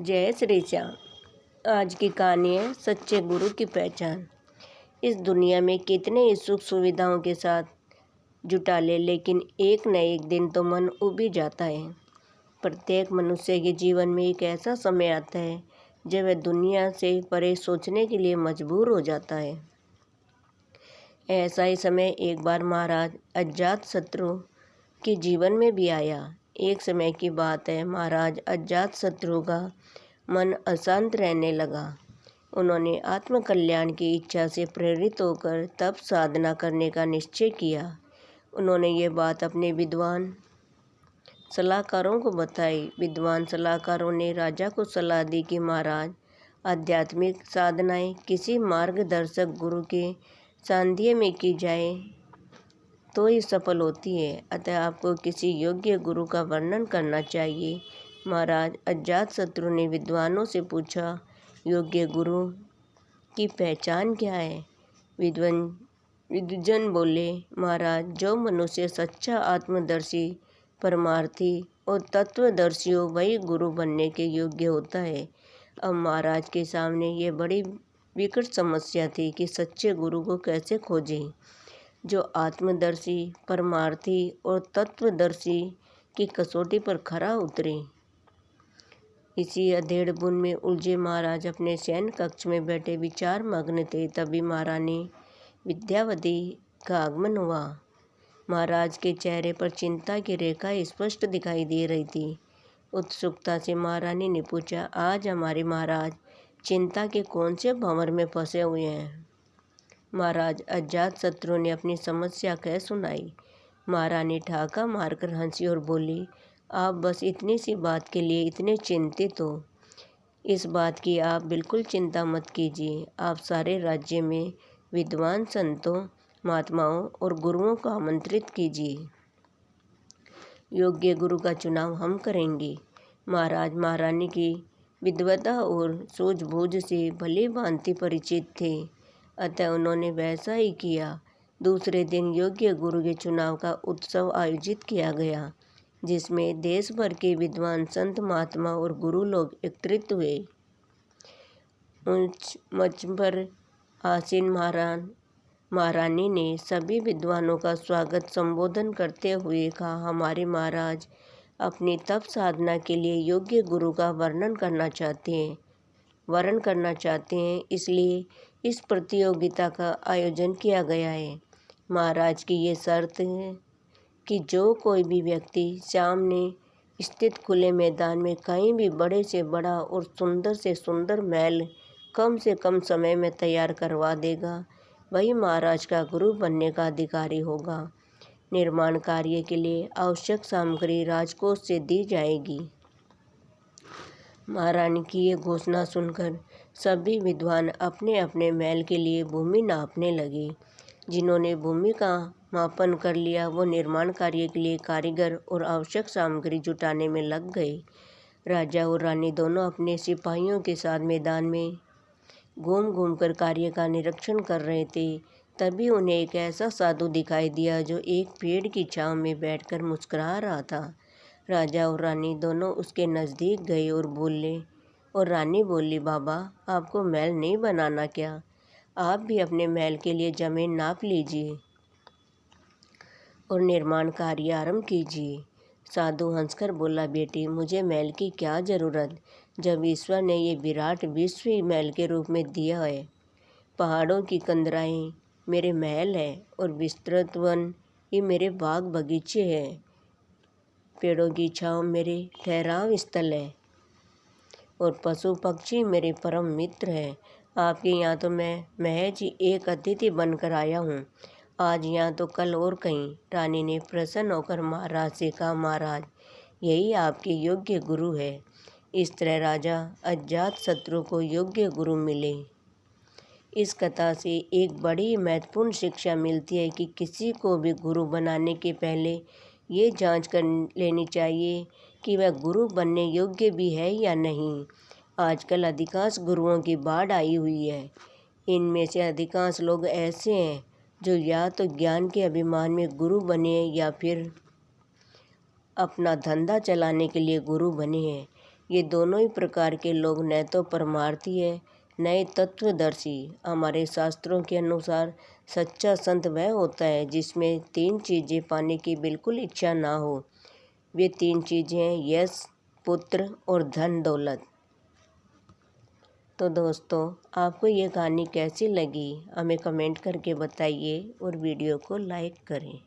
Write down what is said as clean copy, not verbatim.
जय श्री श्याम। आज की कहानी है सच्चे गुरु की पहचान। इस दुनिया में कितने ही सुख सुविधाओं के साथ जुटा ले, लेकिन एक न एक दिन तो मन उब ही जाता है। प्रत्येक मनुष्य के जीवन में एक ऐसा समय आता है जब वह दुनिया से परे सोचने के लिए मजबूर हो जाता है। ऐसा ही समय एक बार महाराज अजातशत्रु के जीवन में भी आया। एक समय की बात है, महाराज अजातशत्रु का मन अशांत रहने लगा। उन्होंने आत्मकल्याण की इच्छा से प्रेरित होकर तप साधना करने का निश्चय किया। उन्होंने ये बात अपने विद्वान सलाहकारों को बताई। विद्वान सलाहकारों ने राजा को सलाह दी कि महाराज, आध्यात्मिक साधनाएं किसी मार्गदर्शक गुरु के सानिध्य में की जाए तो ही सफल होती है, अतः आपको किसी योग्य गुरु का वर्णन करना चाहिए। महाराज अजातशत्रु ने विद्वानों से पूछा, योग्य गुरु की पहचान क्या है? विद्वजन बोले, महाराज, जो मनुष्य सच्चा आत्मदर्शी, परमार्थी और तत्वदर्शी हो, वही गुरु बनने के योग्य होता है। अब महाराज के सामने ये बड़ी विकट समस्या थी कि सच्चे गुरु को कैसे खोजें, जो आत्मदर्शी, परमार्थी और तत्वदर्शी की कसौटी पर खरा उतरे। इसी अधेड़ बुन में उलझे महाराज अपने शयन कक्ष में बैठे विचार मग्न थे। तभी महारानी विद्यावती का आगमन हुआ। महाराज के चेहरे पर चिंता की रेखा स्पष्ट दिखाई दे रही थी। उत्सुकता से महारानी ने पूछा, आज हमारे महाराज चिंता के कौन से भंवर में फंसे हुए हैं? महाराज अजातशत्रु ने अपनी समस्या कह सुनाई। महारानी ठाका मारकर हंसी और बोली, आप बस इतनी सी बात के लिए इतने चिंतित हो। इस बात की आप बिल्कुल चिंता मत कीजिए। आप सारे राज्य में विद्वान संतों, महात्माओं और गुरुओं को आमंत्रित कीजिए। योग्य गुरु का चुनाव हम करेंगे। महाराज महारानी की विद्वता और सूझबूझ से भली भांति परिचित थे, अतः उन्होंने वैसा ही किया। दूसरे दिन योग्य गुरु के चुनाव का उत्सव आयोजित किया गया, जिसमें देश भर के विद्वान संत, महात्मा और गुरु लोग एकत्रित हुए। उच्च मंच पर आसीन महारानी ने सभी विद्वानों का स्वागत संबोधन करते हुए कहा, हमारे महाराज अपनी तप साधना के लिए योग्य गुरु का वर्ण करना चाहते हैं, इसलिए इस प्रतियोगिता का आयोजन किया गया है। महाराज की ये शर्त है कि जो कोई भी व्यक्ति सामने स्थित खुले मैदान में कहीं भी बड़े से बड़ा और सुंदर से सुंदर महल कम से कम समय में तैयार करवा देगा, वही महाराज का गुरु बनने का अधिकारी होगा। निर्माण कार्य के लिए आवश्यक सामग्री राजकोष से दी जाएगी। महारानी की ये घोषणा सुनकर सभी विद्वान अपने अपने महल के लिए भूमि नापने लगे। जिन्होंने भूमि का मापन कर लिया, वो निर्माण कार्य के लिए कारीगर और आवश्यक सामग्री जुटाने में लग गए। राजा और रानी दोनों अपने सिपाहियों के साथ मैदान में घूम घूम कर कार्य का निरीक्षण कर रहे थे। तभी उन्हें एक ऐसा साधु दिखाई दिया जो एक पेड़ की छांव में बैठकर मुस्कुरा रहा था। राजा और रानी दोनों उसके नज़दीक गए और रानी बोली, बाबा, आपको महल नहीं बनाना क्या? आप भी अपने महल के लिए जमीन नाप लीजिए और निर्माण कार्य आरंभ कीजिए। साधु हंसकर बोला, बेटी, मुझे महल की क्या ज़रूरत, जब ईश्वर ने ये विराट विश्व ही महल के रूप में दिया है। पहाड़ों की कंदराएं मेरे महल है और विस्तृत वन ये मेरे बाग बगीचे हैं। पेड़ों की छाँव मेरे ठहराव स्थल है और पशु पक्षी मेरे परम मित्र हैं। आपके यहाँ तो मैं महज ही एक अतिथि बनकर आया हूँ, आज यहाँ तो कल और कहीं। रानी ने प्रसन्न होकर महाराज से कहा, महाराज, यही आपके योग्य गुरु है। इस तरह राजा अजातशत्रु को योग्य गुरु मिले। इस कथा से एक बड़ी महत्वपूर्ण शिक्षा मिलती है कि किसी को भी गुरु बनाने के पहले ये जांच कर लेनी चाहिए कि वह गुरु बनने योग्य भी है या नहीं। आजकल अधिकांश गुरुओं की बाढ़ आई हुई है। इनमें से अधिकांश लोग ऐसे हैं जो या तो ज्ञान के अभिमान में गुरु बने या फिर अपना धंधा चलाने के लिए गुरु बने हैं। ये दोनों ही प्रकार के लोग न तो परमार्थी है न ही तत्वदर्शी। हमारे शास्त्रों के अनुसार सच्चा संत वह होता है जिसमें 3 चीज़ें पाने की बिल्कुल इच्छा ना हो। वे 3 चीज़ें हैं यश, पुत्र और धन दौलत। तो दोस्तों, आपको ये कहानी कैसी लगी हमें कमेंट करके बताइए और वीडियो को लाइक करें।